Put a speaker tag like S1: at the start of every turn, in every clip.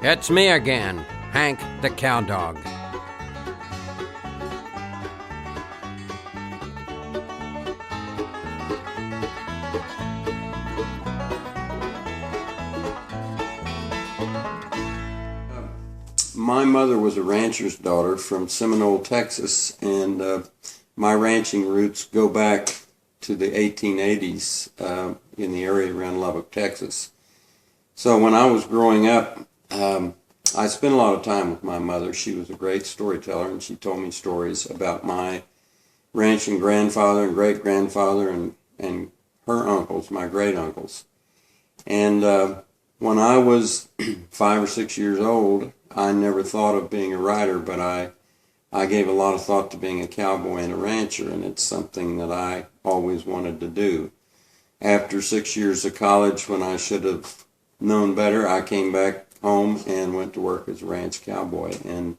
S1: It's me again, Hank the Cowdog.
S2: My mother was a rancher's daughter from Seminole, Texas, and my ranching roots go back to the 1880s in the area around Lubbock, Texas. So when I was growing up, I spent a lot of time with my mother. She was a great storyteller, and she told me stories about my ranching grandfather and great-grandfather and her uncles, my great-uncles. And when I was 5 or 6 years old, I never thought of being a writer, but I gave a lot of thought to being a cowboy and a rancher, and it's something that I always wanted to do. After 6 years of college, when I should have known better, I came back home and went to work as a ranch cowboy. And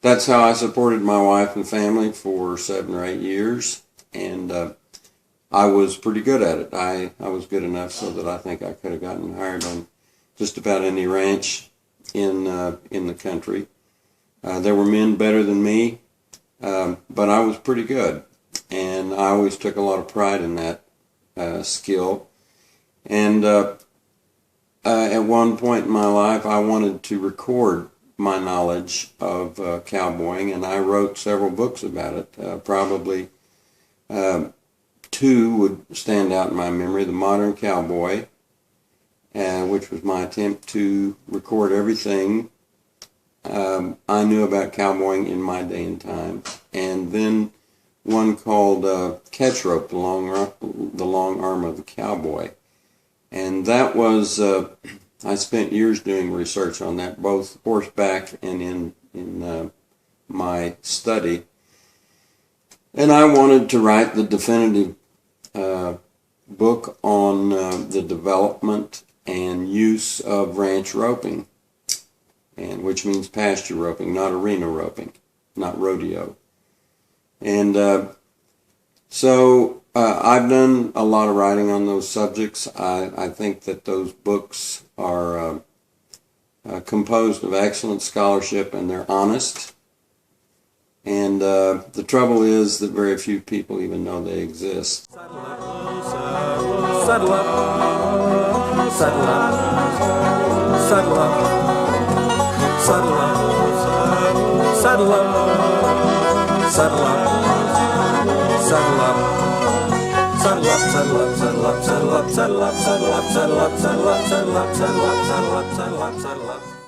S2: that's how I supported my wife and family for 7 or 8 years, and I was pretty good at it. I was good enough so that I think I could have gotten hired on just about any ranch in the country. There were men better than me, but I was pretty good, and I always took a lot of pride in that skill. And at one point in my life, I wanted to record my knowledge of cowboying, and I wrote several books about it. Probably two would stand out in my memory: The Modern Cowboy, which was my attempt to record everything I knew about cowboying in my day and time, and then one called Catch Rope, the long arm of the cowboy. And that was, I spent years doing research on that, both horseback and in my study. And I wanted to write the definitive book on the development and use of ranch roping, and which means pasture roping, not arena roping, not rodeo. And so I've done a lot of writing on those subjects. I think that those books are composed of excellent scholarship, and they're honest. And the trouble is that very few people even know they exist.
S3: Settle up, settle up, settle up, settle up, settle up, settle up, settle up, settle up. Settle up, settle up, settle up, settle up, settle up, settle up, settle up, settle up, settle up, settle up, settle up, settle up, settle up.